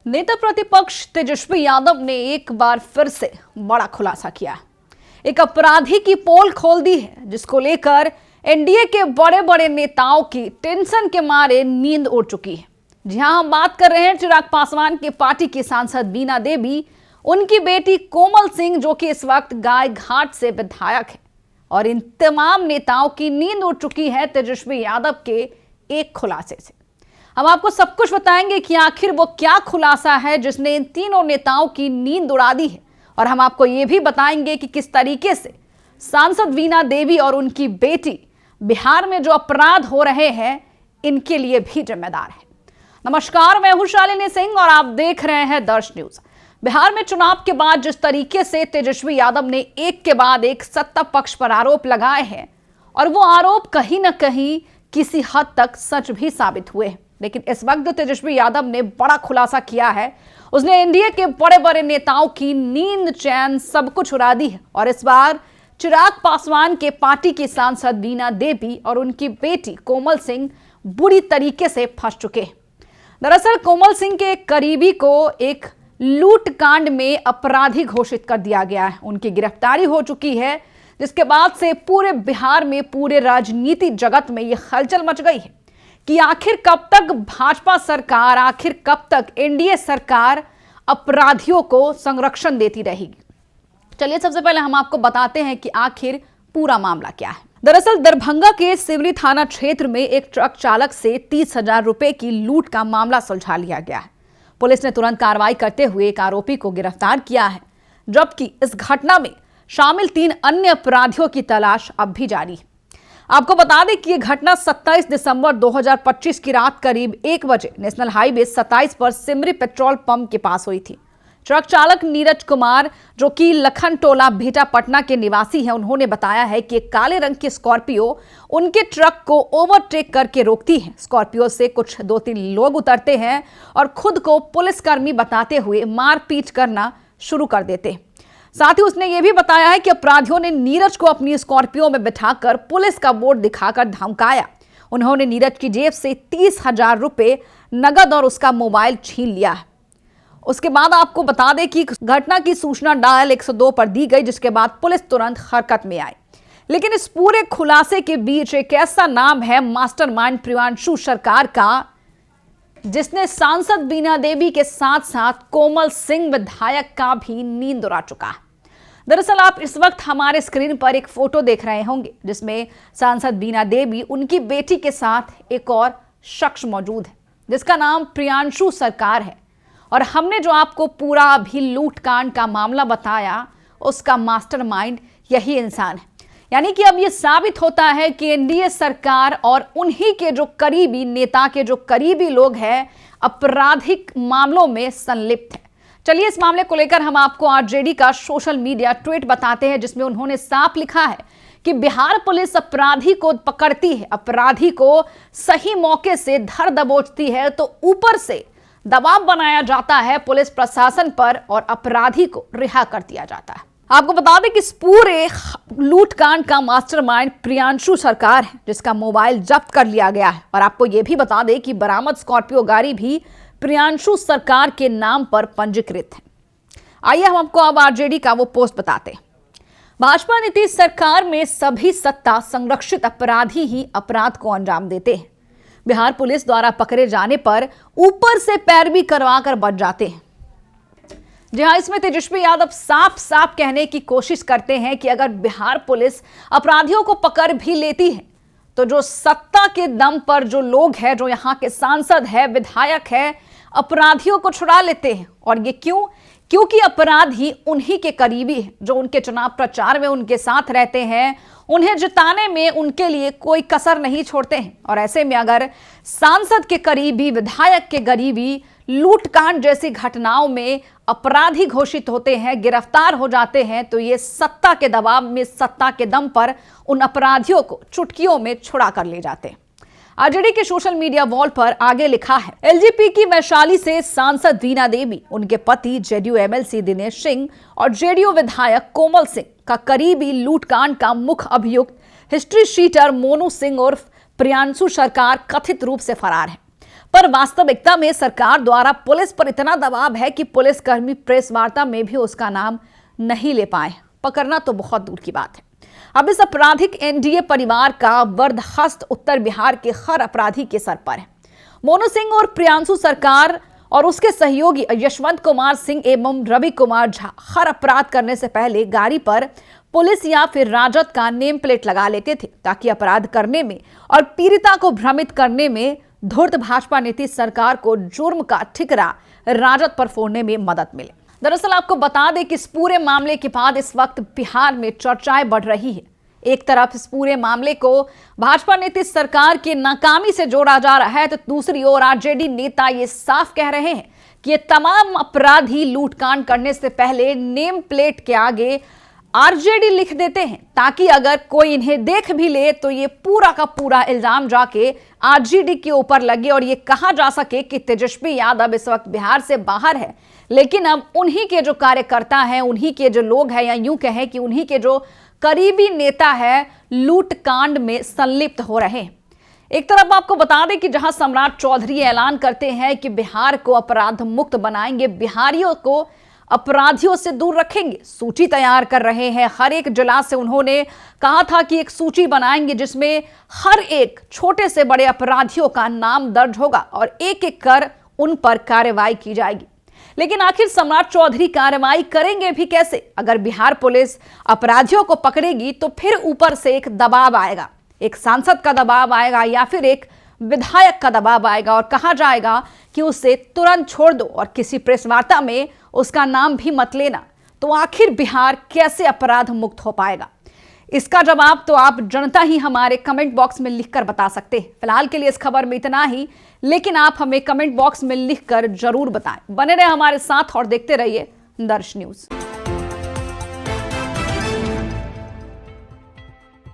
नेता प्रतिपक्ष तेजस्वी यादव ने एक बार फिर से बड़ा खुलासा किया। एक अपराधी की पोल खोल दी है, जिसको लेकर एनडीए के बड़े बड़े नेताओं की टेंशन के मारे नींद उड़ चुकी है। जी हां, हम बात कर रहे हैं चिराग पासवान के पार्टी की सांसद बीना देवी, उनकी बेटी कोमल सिंह, जो कि इस वक्त गाय घाट से विधायक है। और इन तमाम नेताओं की नींद उड़ चुकी है तेजस्वी यादव के एक खुलासे से। हम आपको सब कुछ बताएंगे कि आखिर वो क्या खुलासा है जिसने इन तीनों नेताओं की नींद उड़ा दी है। और हम आपको ये भी बताएंगे कि किस तरीके से सांसद बीना देवी और उनकी बेटी बिहार में जो अपराध हो रहे हैं, इनके लिए भी जिम्मेदार है। नमस्कार, मैं हूं शालिनी सिंह और आप देख रहे हैं दर्श न्यूज। बिहार में चुनाव के बाद जिस तरीके से तेजस्वी यादव ने एक के बाद एक सत्ता पक्ष पर आरोप लगाए हैं, और वो आरोप कहीं ना कहीं किसी हद तक सच भी साबित हुए हैं, लेकिन इस वक्त तेजस्वी यादव ने बड़ा खुलासा किया है। उसने एनडीए के बड़े बड़े नेताओं की नींद चैन सब कुछ उड़ा दी है। और इस बार चिराग पासवान के पार्टी की सांसद बीना देवी और उनकी बेटी कोमल सिंह बुरी तरीके से फंस चुके हैं। दरअसल कोमल सिंह के एक करीबी को एक लूट कांड में अपराधी घोषित कर दिया गया है। उनकी गिरफ्तारी हो चुकी है, जिसके बाद से पूरे बिहार में, पूरे राजनीति जगत में यह हलचल मच गई है कि आखिर कब तक भाजपा सरकार, आखिर कब तक एनडीए सरकार अपराधियों को संरक्षण देती रहेगी। चलिए सबसे पहले हम आपको बताते हैं कि आखिर पूरा मामला क्या है। दरअसल दरभंगा के सिवरी थाना क्षेत्र में एक ट्रक चालक से 30,000 रुपए की लूट का मामला सुलझा लिया गया है। पुलिस ने तुरंत कार्रवाई करते हुए एक आरोपी को गिरफ्तार किया है, जबकि इस घटना में शामिल 3 अन्य अपराधियों की तलाश अब भी जारी है। आपको बता दें कि यह घटना 27 दिसंबर 2025 की रात करीब 1 बजे नेशनल हाईवे 27 पर सिमरी पेट्रोल पंप के पास हुई थी। ट्रक चालक नीरज कुमार, जो कि लखन टोला भेटा पटना के निवासी हैं, उन्होंने बताया है कि एक काले रंग की स्कॉर्पियो उनके ट्रक को ओवरटेक करके रोकती है। स्कॉर्पियो से कुछ 2-3 लोग उतरते हैं और खुद को पुलिसकर्मी बताते हुए मारपीट करना शुरू कर देते हैं। साथ ही उसने ये भी बताया है कि अपराधियों ने नीरज को अपनी स्कॉर्पियो में बिठाकर पुलिस का बोर्ड दिखाकर धमकाया। उन्होंने नीरज की जेब से 30,000 रुपए नगद और उसका मोबाइल छीन लिया है। उसके बाद आपको बता दें कि घटना की सूचना डायल 102 पर दी गई, जिसके बाद पुलिस तुरंत हरकत में आई। लेकिन इस पूरे खुलासे के बीच एक ऐसा नाम है मास्टरमाइंड प्रियांशु सरकार का, जिसने सांसद बीना देवी के साथ साथ कोमल सिंह विधायक का भी नींद उड़ा चुका है। दरअसल आप इस वक्त हमारे स्क्रीन पर एक फोटो देख रहे होंगे, जिसमें सांसद बीना देवी, उनकी बेटी के साथ एक और शख्स मौजूद है, जिसका नाम प्रियांशु सरकार है। और हमने जो आपको पूरा अभी लूटकांड का मामला बताया, उसका मास्टरमाइंड यही इंसान है। यानी कि अब यह साबित होता है कि एनडीए सरकार और उन्हीं के जो करीबी नेता के जो करीबी लोग हैं, आपराधिक मामलों में संलिप्त है। चलिए इस मामले को लेकर हम आपको आरजेडी का सोशल मीडिया ट्वीट बताते हैं, जिसमें उन्होंने साफ लिखा है कि बिहार पुलिस अपराधी को पकड़ती है, अपराधी को सही मौके से धर दबोचती है, तो ऊपर से दबाव बनाया जाता है पुलिस प्रशासन पर और अपराधी को रिहा कर दिया जाता है। आपको बता दें कि इस पूरे लूटकांड का मास्टरमाइंड प्रियांशु सरकार है, जिसका मोबाइल जब्त कर लिया गया है। और आपको यह भी बता दें कि बरामद स्कॉर्पियो गाड़ी भी प्रियांशु सरकार के नाम पर पंजीकृत है। आइए हम आपको अब आरजेडी का वो पोस्ट बताते हैं। भाजपा नीतीश सरकार में सभी सत्ता संरक्षित अपराधी ही अपराध को अंजाम देते हैं। बिहार पुलिस द्वारा पकड़े जाने पर ऊपर से पैरवी करवा कर बच जाते हैं। जी हां, इसमें तेजस्वी यादव साफ साफ कहने की कोशिश करते हैं कि अगर बिहार पुलिस अपराधियों को पकड़ भी लेती है, तो जो सत्ता के दम पर जो लोग हैं, जो यहाँ के सांसद है, विधायक है, अपराधियों को छुड़ा लेते हैं। और ये क्यों? क्योंकि अपराधी उन्हीं के करीबी हैं, जो उनके चुनाव प्रचार में उनके साथ रहते हैं, उन्हें जिताने में उनके लिए कोई कसर नहीं छोड़ते हैं। और ऐसे में अगर सांसद के करीबी, विधायक के करीबी लूटकांड जैसी घटनाओं में अपराधी घोषित होते हैं, गिरफ्तार हो जाते हैं, तो ये सत्ता के दबाव में, सत्ता के दम पर उन अपराधियों को चुटकियों में छुड़ा कर ले जाते हैं। आरजेडी के सोशल मीडिया वॉल पर आगे लिखा है, एलजेपी की वैशाली से सांसद बीना देवी, उनके पति जेडीयू एमएलसी दिनेश सिंह और जेडीयू विधायक कोमल सिंह का करीबी लूटकांड का मुख्य अभियुक्त हिस्ट्री शीटर मोनू सिंह उर्फ प्रियांशु सरकार कथित रूप से फरार है। पर वास्तविकता में सरकार द्वारा पुलिस पर इतना दबाव है कि पुलिसकर्मी प्रेस वार्ता में भी उसका नाम नहीं ले पाए। पकड़ना तो बहुत दूर की बात है। अब इस आपराधिक एनडीए परिवार का बर्दाश्त उत्तर बिहार के हर अपराधी के सर पर है। मोनू सिंह और प्रियांशु सरकार और उसके सहयोगी यशवंत कुमार सिंह एवं रवि कुमार झा हर अपराध करने से पहले गाड़ी पर पुलिस या फिर राजद का नेम प्लेट लगा लेते थे, ताकि अपराध करने में और पीड़िता को भ्रमित करने में धूर्त भाजपा नीतीश सरकार को जुर्म का ठिकरा राजद पर फोड़ने में मदद मिले। दरअसल आपको बता दें कि इस पूरे मामले के बाद इस वक्त बिहार में चर्चाएं बढ़ रही है। एक तरफ इस पूरे मामले को भाजपा नीतीश सरकार की नाकामी से जोड़ा जा रहा है, तो दूसरी ओर आरजेडी नेता ये साफ कह रहे हैं कि ये तमाम अपराधी लूटकांड करने से पहले नेम प्लेट के आगे आरजेडी लिख देते हैं, ताकि अगर कोई इन्हें देख भी ले तो ये पूरा का पूरा इल्जाम जाके आरजेडी के ऊपर लगे और ये कहा जा सके कि तेजस्वी यादव इस वक्त बिहार से बाहर है, लेकिन अब उन्हीं के जो कार्यकर्ता हैं, उन्हीं के जो लोग हैं, या यूं कहें कि उन्हीं के जो करीबी नेता है लूटकांड में संलिप्त हो रहे हैं। एक तरफ आपको बता दें कि जहां सम्राट चौधरी ऐलान करते हैं कि बिहार को अपराध मुक्त बनाएंगे, बिहारियों को अपराधियों से दूर रखेंगे, सूची तैयार कर रहे हैं। हर एक जिला से उन्होंने कहा था कि एक सूची बनाएंगे जिसमें हर एक छोटे से बड़े अपराधियों का नाम दर्ज होगा और एक एक कर उन पर कार्रवाई की जाएगी। लेकिन आखिर सम्राट चौधरी कार्रवाई करेंगे भी कैसे? अगर बिहार पुलिस अपराधियों को पकड़ेगी तो फिर ऊपर से एक दबाव आएगा, एक सांसद का दबाव आएगा या फिर एक विधायक का दबाव आएगा और कहा जाएगा कि उसे तुरंत छोड़ दो और किसी प्रेस वार्ता में उसका नाम भी मत लेना। तो आखिर बिहार कैसे अपराध मुक्त हो पाएगा? इसका जवाब तो आप जनता ही हमारे कमेंट बॉक्स में लिखकर बता सकते हैं। फिलहाल के लिए इस खबर में इतना ही, लेकिन आप हमें कमेंट बॉक्स में लिखकर जरूर बताएं। बने रहे हमारे साथ और देखते रहिए दर्श न्यूज।